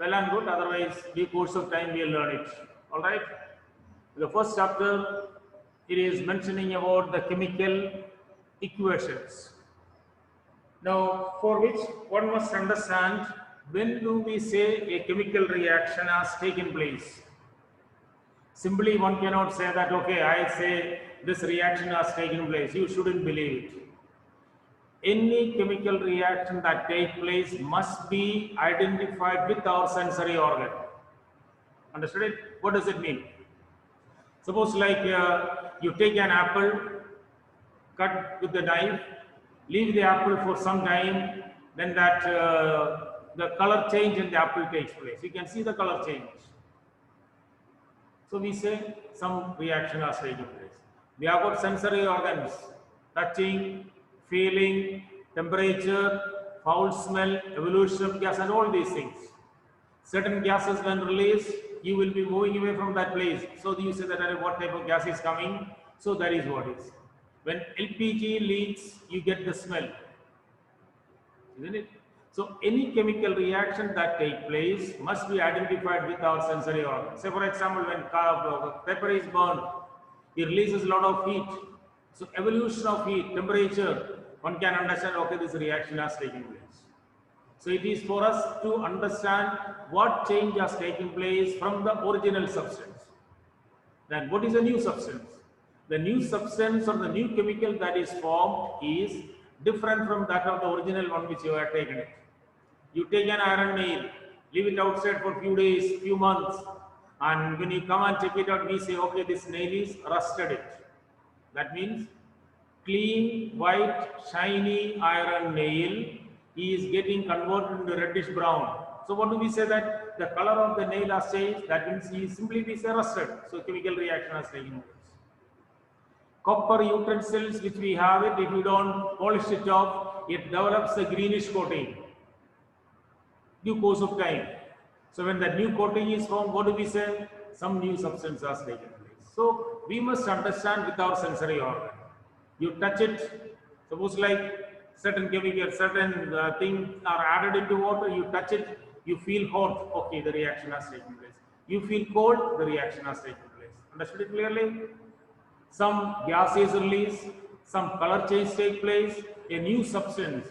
well and good. Otherwise, due course of time, we'll learn it. All right. The first chapter, it is mentioning about the chemical equations. Now, for which one must understand, when do we say a chemical reaction has taken place? Simply one cannot say that, okay, I say this reaction has taken place. You shouldn't believe it. Any chemical reaction that takes place must be identified with our sensory organ. Understood it? What does it mean? Suppose like you take an apple, cut with the knife, leave the apple for some time, then that the color change in the apple takes place. You can see the color change. So we say some reaction has taken place. We have got sensory organs, touching, feeling, temperature, foul smell, evolution of gas, and all these things. Certain gases when released, you will be moving away from that place. So you say that what type of gas is coming. So that is what is. When LPG leaks, you get the smell, isn't it? So any chemical reaction that takes place must be identified with our sensory organ. Say for example, when pepper is burned, it releases a lot of heat. So evolution of heat, temperature, one can understand, okay, this reaction has taken place. So it is for us to understand what change has taken place from the original substance. Then what is a new substance? The new substance or the new chemical that is formed is different from that of the original one which you have taken it. You take an iron nail, leave it outside for a few days, few months, and when you come and check it out, we say, okay, this nail is rusted it. That means clean, white, shiny iron nail is getting converted into reddish brown. So what do we say that the color of the nail has changed? That means simply we say rusted. So chemical reaction has taken place. Copper utensils which we have it, if you don't polish it off, it develops a greenish coating. Due course of time. So when the new coating is formed, what do we say? Some new substance has taken place. So we must understand with our sensory organ. You touch it, suppose like certain chemical, certain things are added into water, you touch it, you feel hot, okay, the reaction has taken place. You feel cold, the reaction has taken place. Understood it clearly? Some gas is released, some color change take place, a new substance,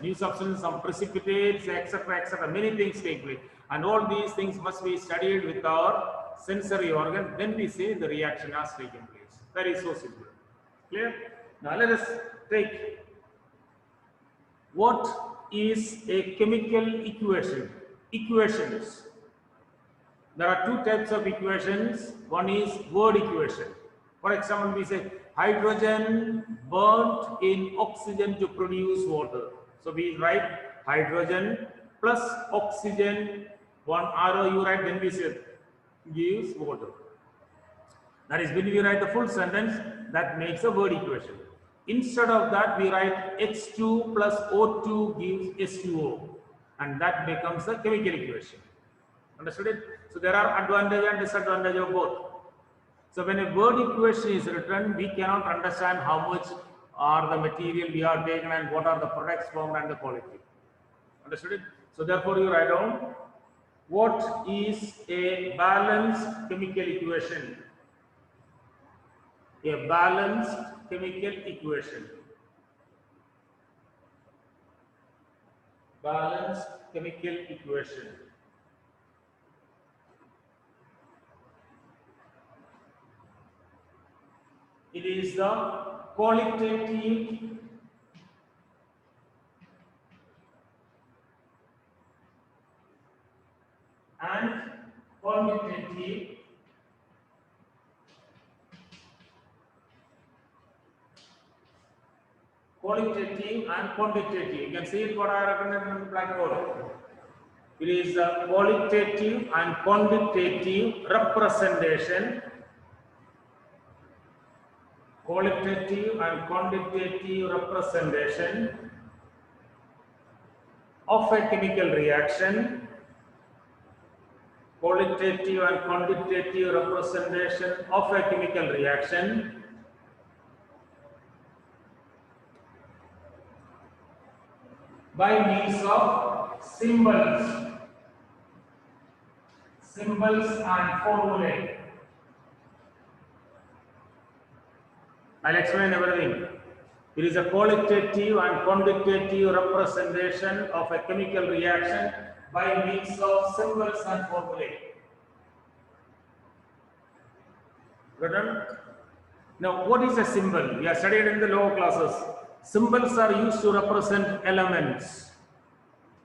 some precipitates, etc., many things take place. And all these things must be studied with our sensory organ. Then we say the reaction has taken place. That is so simple. Clear? Now let us take what is a chemical equation. Equations. There are two types of equations. One is word equation. For example, we say hydrogen burnt in oxygen to produce water. So we write hydrogen plus oxygen, one arrow you write, then we say gives water. That is, when we write the full sentence, that makes a word equation. Instead of that, we write H2 plus O2 gives H2O, and that becomes a chemical equation. Understood it? So there are advantage and disadvantage of both. So when a word equation is written, we cannot understand how much are the material we are taken and what are the products formed and the quality. Understood it? So therefore you write down what is a balanced chemical equation. A balanced chemical equation. Balanced chemical equation. It is the qualitative and quantitative and quantitative. You can see it what I recommend in the blackboard. It is the qualitative and quantitative representation. Qualitative and quantitative representation of a chemical reaction. Qualitative and quantitative representation of a chemical reaction by means of symbols. symbols and formulae. I'll explain everything. It is a qualitative and quantitative representation of a chemical reaction by means of symbols and formulae. Written? Now, what is a symbol? We are studied in the lower classes. Symbols are used to represent elements.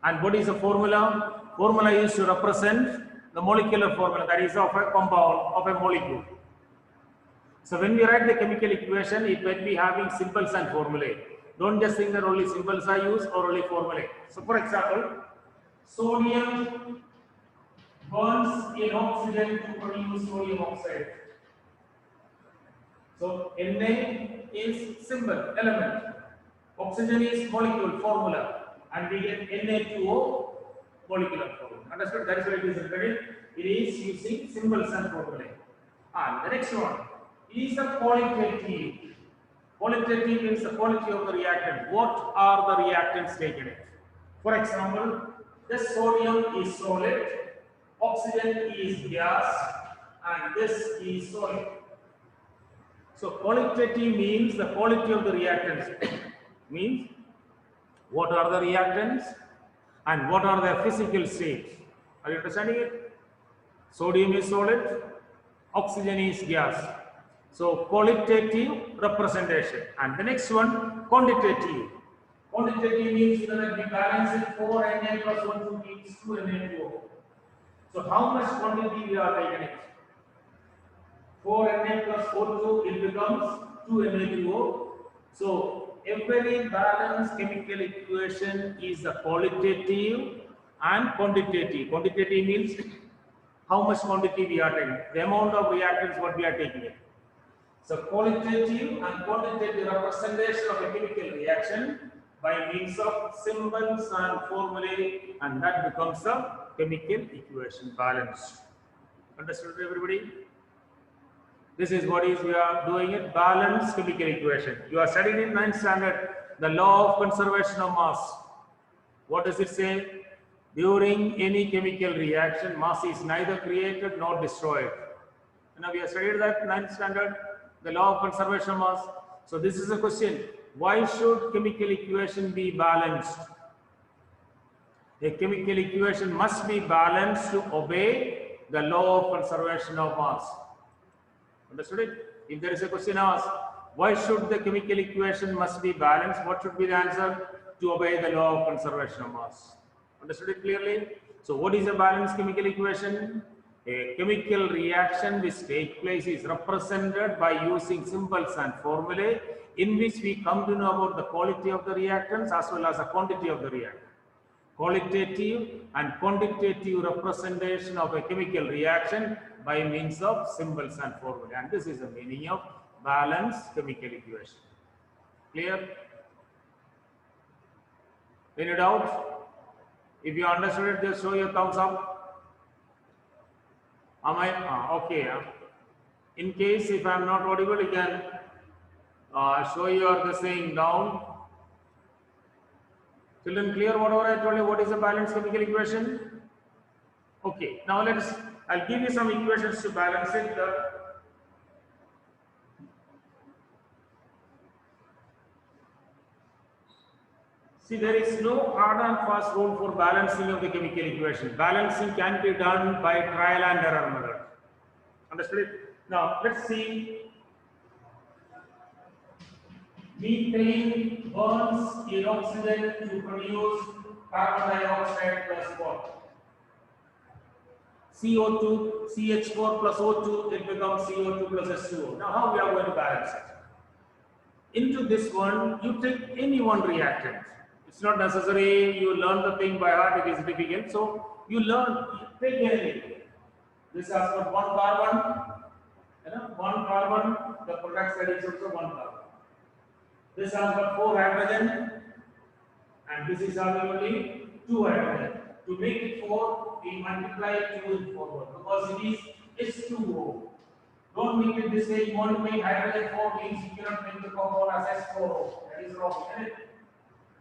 And what is a formula? Formula used to represent the molecular formula, that is of a compound, of a molecule. So when we write the chemical equation, it might be having symbols and formulae. Don't just think that only symbols are used or only formulae. So for example, sodium burns in oxygen to produce sodium oxide. So Na is symbol, element. Oxygen is molecule, formula. And we get Na2O, molecular formula. Understood? That is why it is written. It is using symbols and formulae. And the next one is a qualitative. Qualitative means the quality of the reactant. What are the reactants taken in? For example, this sodium is solid, oxygen is gas, and this is solid. So qualitative means the quality of the reactants. Means what are the reactants and what are their physical states. Are you understanding it? Sodium is solid, oxygen is gas. So qualitative representation. And the next one, quantitative. Quantitative means that we balance it 4 Na plus 1 2 gives 2 Na2O. So how much quantity we are taking it? 4 Na plus 4 2, it becomes 2 Na2O. So every balanced chemical equation is a qualitative and quantitative. Quantitative means how much quantity we are taking, the amount of reactants what we are taking in. So qualitative and quantitative representation of a chemical reaction by means of symbols and formulae, and that becomes a chemical equation balanced. Understood everybody? This is what is we are doing it, balanced chemical equation. You are studying in 9th standard the law of conservation of mass. What does it say? During any chemical reaction, mass is neither created nor destroyed. Now we have studied that 9th standard, the law of conservation of mass. So this is a question. Why should chemical equation be balanced? A chemical equation must be balanced to obey the law of conservation of mass. Understood it? If there is a question asked, why should the chemical equation must be balanced? What should be the answer? To obey the law of conservation of mass. Understood it clearly? So what is a balanced chemical equation? A chemical reaction which takes place is represented by using symbols and formulae, in which we come to know about the quality of the reactants as well as the quantity of the reactant. Qualitative and quantitative representation of a chemical reaction by means of symbols and formulae. And this is the meaning of balanced chemical equation. Clear? Any doubt? If you understood it, just show your thumbs up. Am I? Okay. In case if I am not audible, you can show your the saying down. Children, clear whatever I told you? What is a balanced chemical equation? Okay. Now I'll give you some equations to balance it. See, there is no hard and fast rule for balancing of the chemical equation. Balancing can be done by trial and error method. Understood it? Now, let's see. Methane burns in oxygen to produce carbon dioxide plus what? CO2, CH4 plus O2, it becomes CO2 plus H2O. Now, how we are going to balance it? Into this one, you take any one reactant. It's not necessary you learn the thing by heart, it is difficult. So you learn, take anything. This has got one carbon, one carbon, the product side is also one carbon. This has got 4 hydrogen, and this is having only 2 hydrogen. To make it 4, we multiply 2 in forward because it is H2O. Don't make it this way. You want to make hydrogen 4 means you cannot make the compound as H4O. That is wrong, isn't it?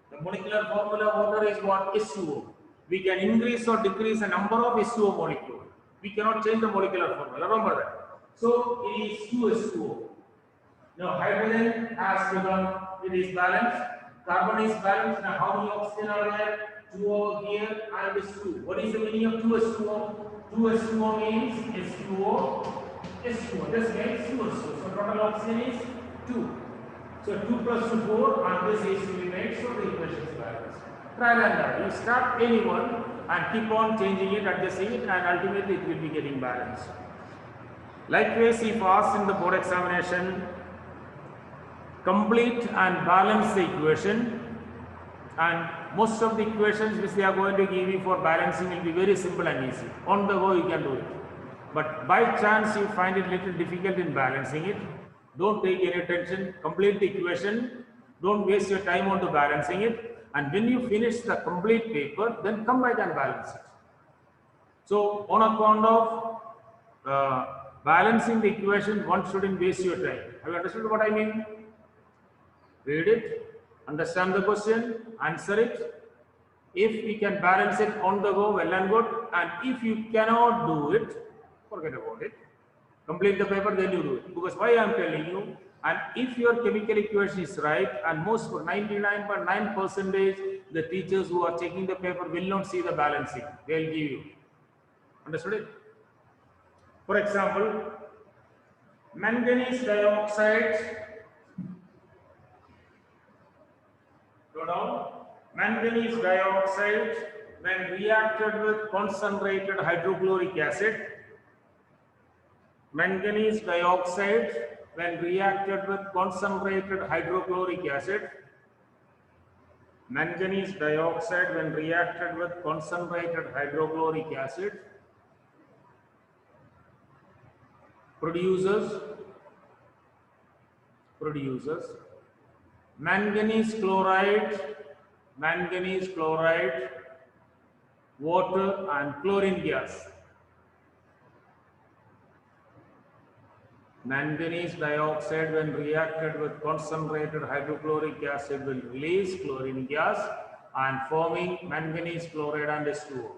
The molecular formula of water is what? H2O. We can increase or decrease the number of H2O molecules. We cannot change the molecular formula. Remember that. So it is 2s2o. Now hydrogen has become, it is balanced. Carbon is balanced. Now how many oxygen are there? 2 over here and this 2. What is the meaning of 2s2o? 2s2o means S2O, S2O. This makes 2s2o. So total oxygen is 2. So 2 plus 2 4 and this is to be made, so the equation is balanced. Trial and error. You start any one and keep on changing it, adjusting it, and ultimately it will be getting balanced. Likewise, if asked in the board examination, complete and balance the equation, and most of the equations which they are going to give you for balancing will be very simple and easy. On the go you can do it. But by chance you find it little difficult in balancing it, don't take any tension, complete the equation, don't waste your time on to balancing it, and when you finish the complete paper, then come back and balance it. So on account of balancing the equation, one shouldn't waste your time. Have you understood what I mean? Read it, understand the question, answer it. If we can balance it on the go, well and good, and if you cannot do it, forget about it. Complete the paper, then you do it. Because why I am telling you, and if your chemical equation is right, and most 99.9% the teachers who are checking the paper will not see the balancing. They will give you. Understood it? For example, manganese dioxide. Go down. Manganese dioxide when reacted with concentrated hydrochloric acid. Manganese dioxide when reacted with concentrated hydrochloric acid. Manganese dioxide when reacted with concentrated hydrochloric acid produces manganese chloride, water and chlorine gas. Manganese dioxide when reacted with concentrated hydrochloric acid will release chlorine gas and forming manganese chloride and H2O.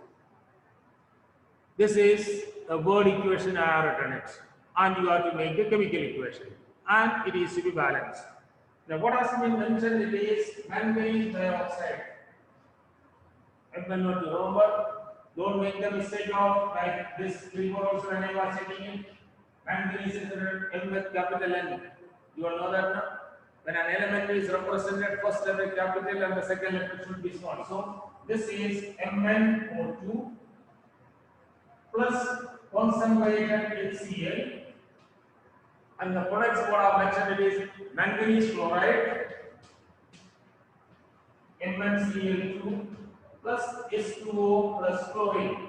This is a word equation I have written it, and you have to make the chemical equation, and it is to be balanced. Now what has been mentioned, it is manganese dioxide. Remember, don't make the mistake of like this before also when I was checking it. Manganese is M with capital N. You all know that now? When an element is represented, first letter capital and the second letter should be small. So this is MnO2 plus concentrated HCl, and the products what I mentioned, it is manganese chloride, MnCl2 plus H2O plus chlorine.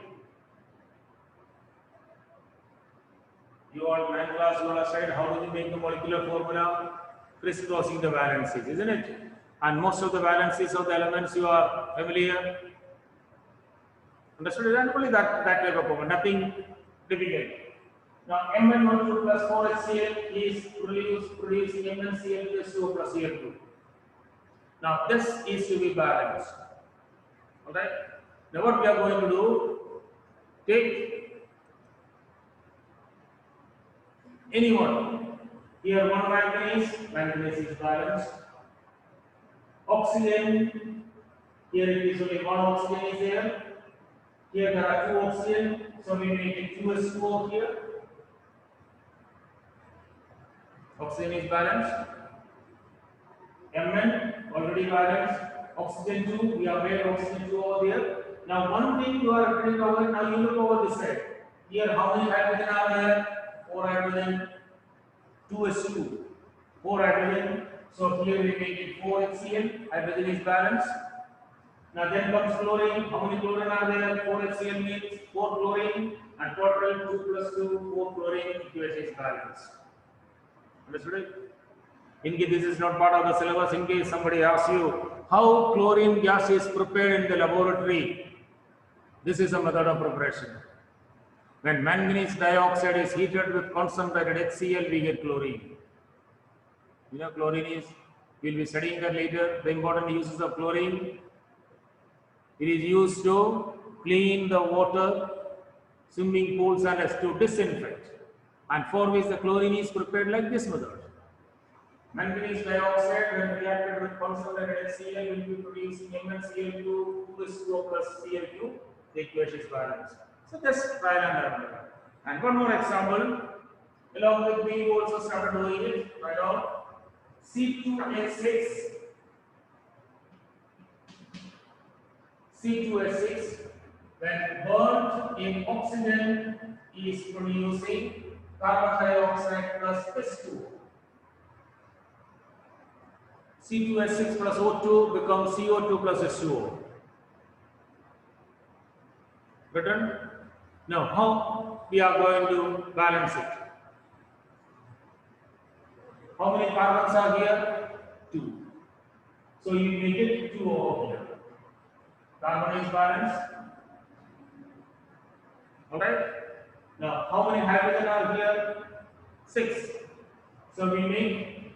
You all 9th class, you all studied how do you make the molecular formula? Crisscrossing the valencies, isn't it? And most of the valencies of the elements you are familiar. Understood? And only that type of formula, nothing difficult. Now MnO2 plus 4HCl is producing MnCl plus 2 plus Cl2. Now this is to be balanced. Alright? Now what we are going to do, take any one. Here one manganese is balanced. Oxygen, here it is only one oxygen is there. Here there are two oxygen, so we make it 2s2O here. Oxygen is balanced. Mn already balanced. Oxygen 2, we have made oxygen 2 over there. Now one thing you are putting over, now you look over this side. Here how many hydrogen are there? 4 hydrogen, 2s2, 4 hydrogen. So here we make it 4 HCl, hydrogen is balanced. Now then comes chlorine. How many chlorine are there? 4 HCl means 4 chlorine, and total 2 plus 2, 4 chlorine, equation is balanced. Understood it? In case this is not part of the syllabus, in case somebody asks you how chlorine gas is prepared in the laboratory, this is a method of preparation. When manganese dioxide is heated with concentrated HCl, we get chlorine. You know, chlorine is, we will be studying that later, the important uses of chlorine. It is used to clean the water swimming pools and as to disinfect. And for which the chlorine is prepared like this method. Manganese dioxide when reacted with concentrated HCl will be producing MnCl2 2s2 plus Cl2. The equation is balanced. So just trial and error. And one more example. Along with me also started doing it. Write down C2H6 when burnt in oxygen is producing carbon dioxide plus S2. C2H6 plus O2 becomes CO2 plus H2O. Written? Now, how we are going to balance it? How many carbons are here? 2. So you make it 2 over here. Carbon is balanced. Alright? Now, how many hydrogen are here? 6. So we make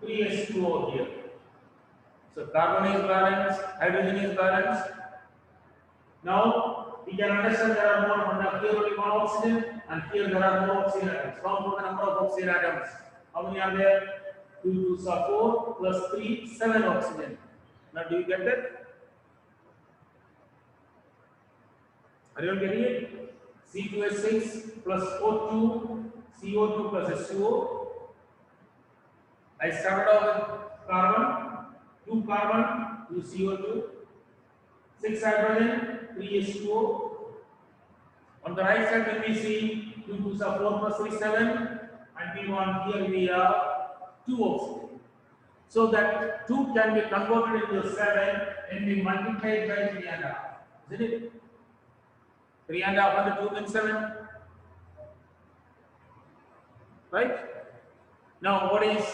3s2O here. So carbon is balanced, hydrogen is balanced. Now we can understand there are more, here only one oxygen and here there are more oxygen atoms. Count for the number of oxygen atoms. How many are there? 2 2s are 4 plus 3, 7 oxygen. Now do you get that? Are you all getting it? C2H6 plus O2, CO2 plus H2O. I started off with carbon, 2 carbon, 2 CO2, 6 hydrogen, 3 H2O. On the right side, when we see 2 2s are 4 plus 3, 7, and we want here we have 2 oxygen. So that 2 can be converted into 7 and be multiplied by 3.5. Isn't it? 3.5 under 2 means 7. Right? Now, what is,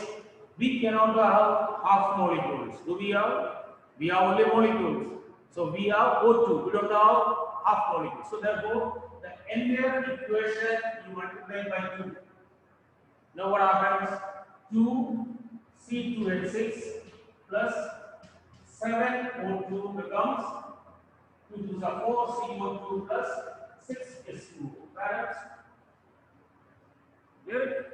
we cannot have half molecules. Do we have? We have only molecules. So we have O2. We don't have half molecules. So therefore, the entire equation you multiply by 2. Now what happens? 2 C2H6 plus 7 O2 becomes 2 2s are 4 CO2 plus 6 S2. Correct? Here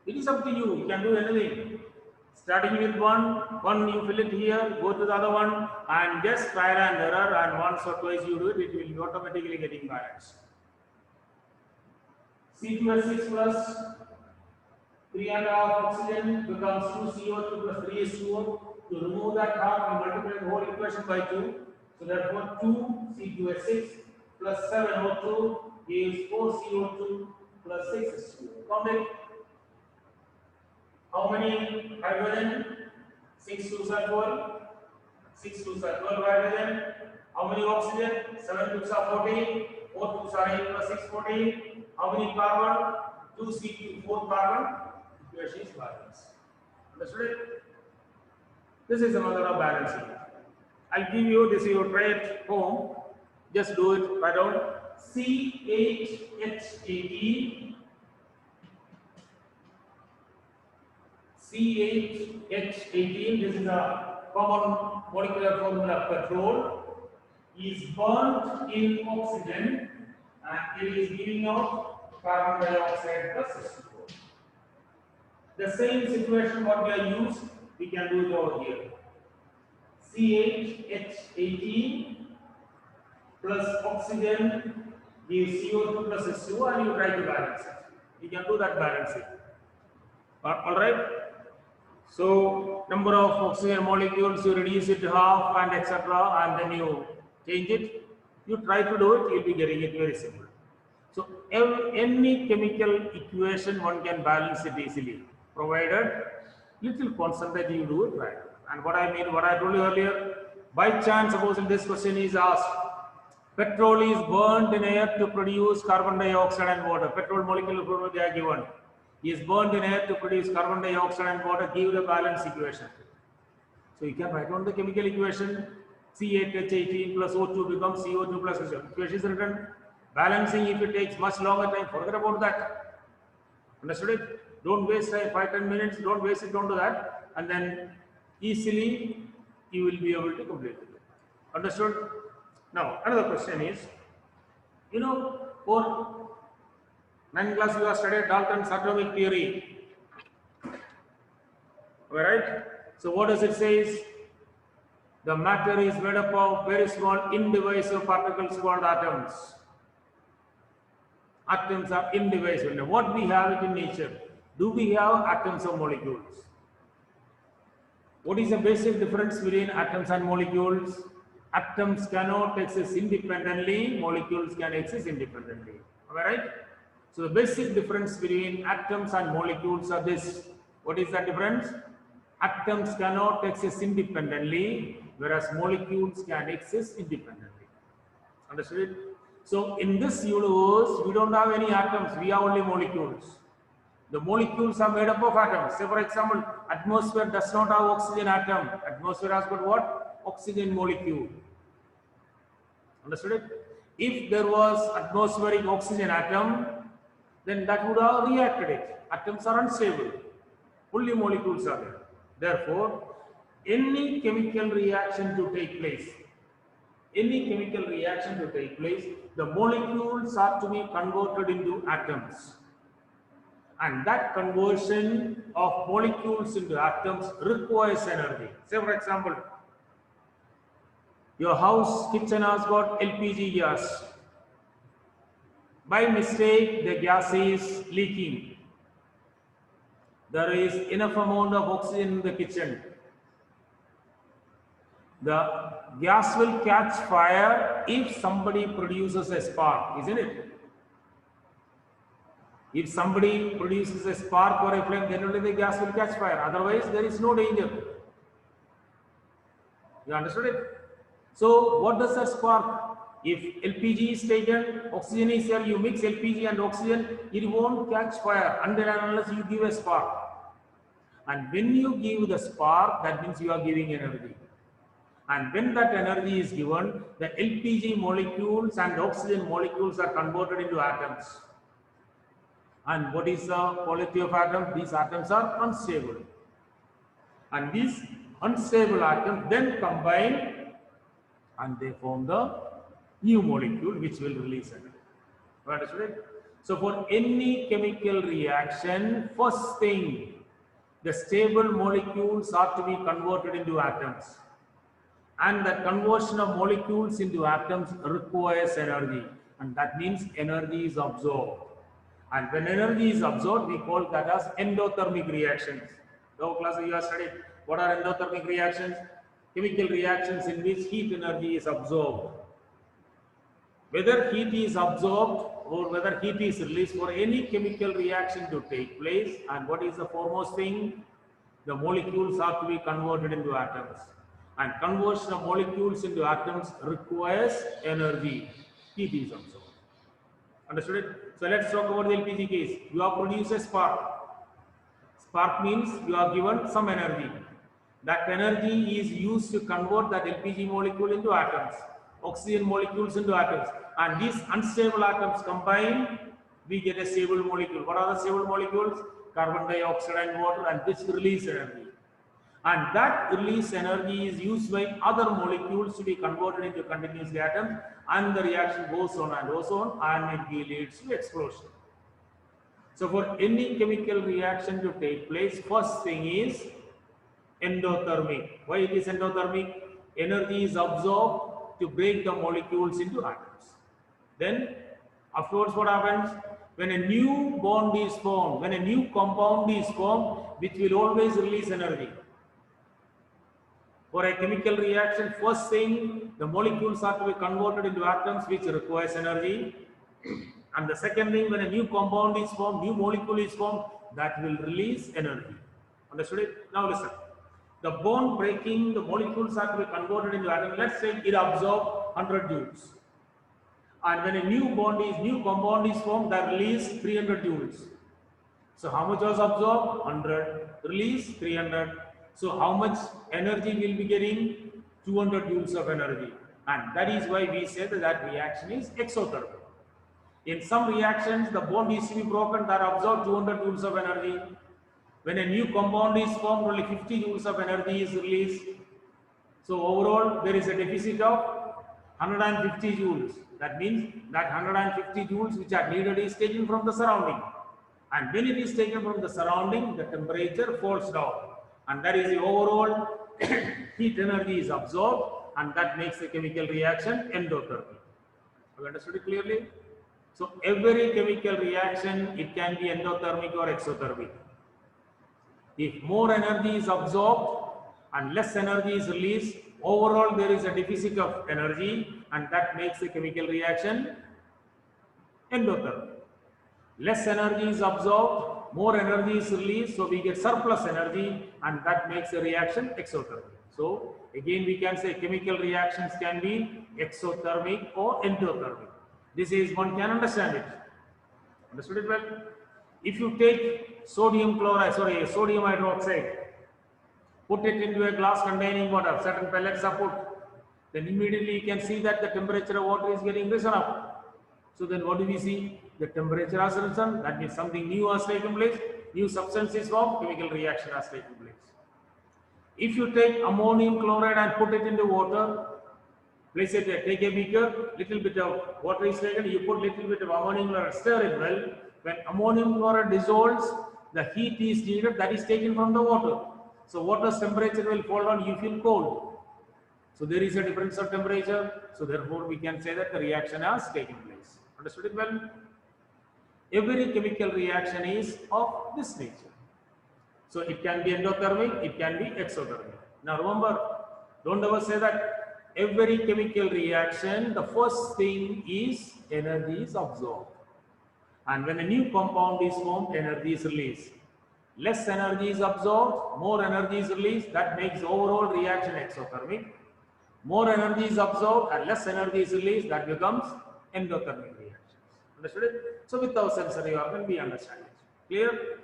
it is up to you. You can do anything. Starting with one you fill it here, go to the other one, and just trial and error. And once or twice you do it, it will be automatically getting balanced. C2H6 plus 3.5 oxygen becomes 2 CO2 plus 3 H2O. To remove that half, we multiply the whole equation by 2. So therefore, 2 C2H6 plus 7 O2 gives 4 CO2 plus 6 H2O. Count it. How many hydrogen? 6 2s are 12. 6 2s are 12 hydrogen. How many oxygen? 7 2s are 14. 4 2s are 8 plus 6 14. How many carbon? 2 C2 4 carbon. Equation is balanced. Understood it? This is a method of balancing. I'll give you this. You try it home. Just do it. Write down C8H18. C8H18, this is a common molecular formula of petrol, is burnt in oxygen and it is giving out carbon dioxide plus H2O. The same situation what we are used, we can do it over here. C8H18 plus oxygen gives CO2 plus H2O and you try to balance it. You can do that balancing. Alright? So, number of oxygen molecules, you reduce it to half and etc. and then you change it. You try to do it, you will be getting it very simple. So, any chemical equation one can balance it easily, provided little concentrate you do it right. And what I mean, what I told you earlier, by chance, suppose this question is asked, petrol is burnt in air to produce carbon dioxide and water. Petrol molecule formula they are given. Is burnt in air to produce carbon dioxide and water, give the balance equation. So you can write down the chemical equation, C8H18 plus O2 becomes CO2 plus H2O. Equation is written. Balancing, if it takes much longer time, forget about that. Understood it? Don't waste time, 5-10 minutes, don't waste it, don't do that. And then easily you will be able to complete it. Understood? Now, another question is, You know, for 9th class you have studied Dalton's atomic theory. Alright? So what does it say? The matter is made up of very small indivisible particles called atoms. Atoms are indivisible. Now, what we have it in nature? Do we have atoms or molecules? What is the basic difference between atoms and molecules? Atoms cannot exist independently, molecules can exist independently. Am I right? So the basic difference between atoms and molecules are this. What is that difference? Atoms cannot exist independently, whereas molecules can exist independently. Understood it? So in this universe, we don't have any atoms, we have only molecules. The molecules are made up of atoms. Say for example, atmosphere does not have oxygen atom. Atmosphere has got what? Oxygen molecule. Understood it? If there was atmospheric oxygen atom, then that would have reacted it. Atoms are unstable. Only molecules are there. Therefore, any chemical reaction to take place, the molecules are to be converted into atoms. And that conversion of molecules into atoms requires energy. Say for example, your house kitchen has got LPG gas. By mistake, the gas is leaking. There is enough amount of oxygen in the kitchen. The gas will catch fire if somebody produces a spark, isn't it? If somebody produces a spark or a flame, then only the gas will catch fire. Otherwise, there is no danger. You understood it? So, what does that spark? If LPG is taken, oxygen is here, you mix LPG and oxygen, it won't catch fire until and unless you give a spark. And when you give the spark, that means you are giving energy. And when that energy is given, the LPG molecules and the oxygen molecules are converted into atoms. And what is the quality of atoms? These atoms are unstable. And these unstable atoms then combine and they form the new molecule which will release energy. Understood it? So for any chemical reaction, first thing, the stable molecules are to be converted into atoms. And the conversion of molecules into atoms requires energy. And that means energy is absorbed. And when energy is absorbed, we call that as endothermic reactions. So class you have studied what are endothermic reactions? Chemical reactions in which heat energy is absorbed. Whether heat is absorbed or whether heat is released for any chemical reaction to take place, and what is the foremost thing? The molecules are to be converted into atoms. And conversion of molecules into atoms requires energy. Heat is absorbed. Understood it? So let's talk about the LPG case. You have produced a spark. Spark means you are given some energy. That energy is used to convert that LPG molecule into atoms, oxygen molecules into atoms. And these unstable atoms combine, we get a stable molecule. What are the stable molecules? Carbon dioxide and water, and this release energy. And that release energy is used by other molecules to be converted into continuous atoms, and the reaction goes on and goes on, and it leads to explosion. So for any chemical reaction to take place, first thing is endothermic. Why it is endothermic? Energy is absorbed to break the molecules into atoms. Then afterwards what happens? When a new bond is formed, when a new compound is formed, which will always release energy. For a chemical reaction, first thing, the molecules are to be converted into atoms, which requires energy. And the second thing, when a new compound is formed, new molecule is formed, that will release energy. Understood it? Now listen. The bond breaking, the molecules are to be converted into atoms. Let's say it absorbs 100 joules. And when a new compound is formed, that release 300 joules. So how much was absorbed? 100. Release 300. So how much energy will be getting? 200 joules of energy. And that is why we say that reaction is exothermic. In some reactions, the bond is to be broken, that absorb 200 joules of energy. When a new compound is formed, only 50 joules of energy is released. So overall, there is a deficit of 150 joules. That means that 150 joules which are needed is taken from the surrounding. And when it is taken from the surrounding, the temperature falls down. And that is the overall heat energy is absorbed, and that makes the chemical reaction endothermic. Have you understood it clearly? So every chemical reaction, it can be endothermic or exothermic. If more energy is absorbed and less energy is released, overall there is a deficit of energy, and that makes the chemical reaction endothermic. Less energy is absorbed, more energy is released, so we get surplus energy, and that makes the reaction exothermic. So again we can say chemical reactions can be exothermic or endothermic. This is, one can understand it. Understood it well? If you take sodium hydroxide, put it into a glass containing water, certain pellets are put, then immediately you can see that the temperature of water is getting risen up. So then what do we see? The temperature has risen, that means something new has taken place, new substance is formed, chemical reaction has taken place. If you take ammonium chloride and put it into water, place it there, take a beaker, little bit of water is taken, you put little bit of ammonium chloride, stir it well. When ammonium chloride dissolves, the heat is needed, that is taken from the water. So water's temperature will fall down, you feel cold. So there is a difference of temperature. So therefore we can say that the reaction has taken place. Understood it well? Every chemical reaction is of this nature. So it can be endothermic, it can be exothermic. Now remember, don't ever say that every chemical reaction, the first thing is energy is absorbed. And when a new compound is formed, energy is released. Less energy is absorbed, more energy is released, that makes the overall reaction exothermic. More energy is absorbed and less energy is released, that becomes endothermic reactions. Understood it? So with our sensory organ, we understand it. Clear?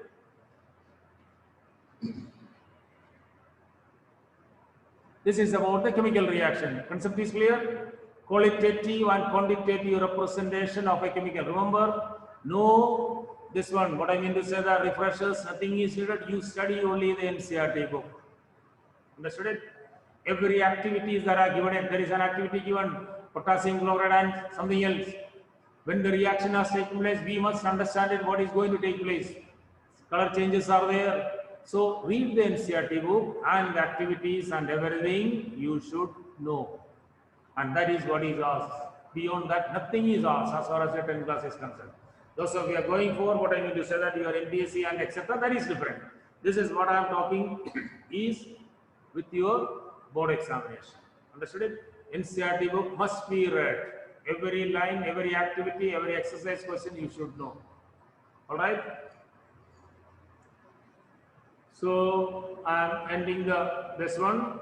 This is about the chemical reaction. Concept is clear? Qualitative and quantitative representation of a chemical. Remember, no, this one, what I mean to say, that refreshers, nothing is needed. You study only the NCERT book. Understood it? Every activities that are given, there is an activity given, potassium chloride and something else. When the reaction has taken place, we must understand it, what is going to take place. Color changes are there. So read the NCERT book, and the activities and everything you should know. And that is what is asked. Beyond that, nothing is asked as far as your 10th class is concerned. Those of you are going for, what I mean to say, that you are NBSc and etc., that is different. This is what I am talking is with your board examination. Understood it? NCERT book must be read. Every line, every activity, every exercise question you should know. Alright? So I am ending this one.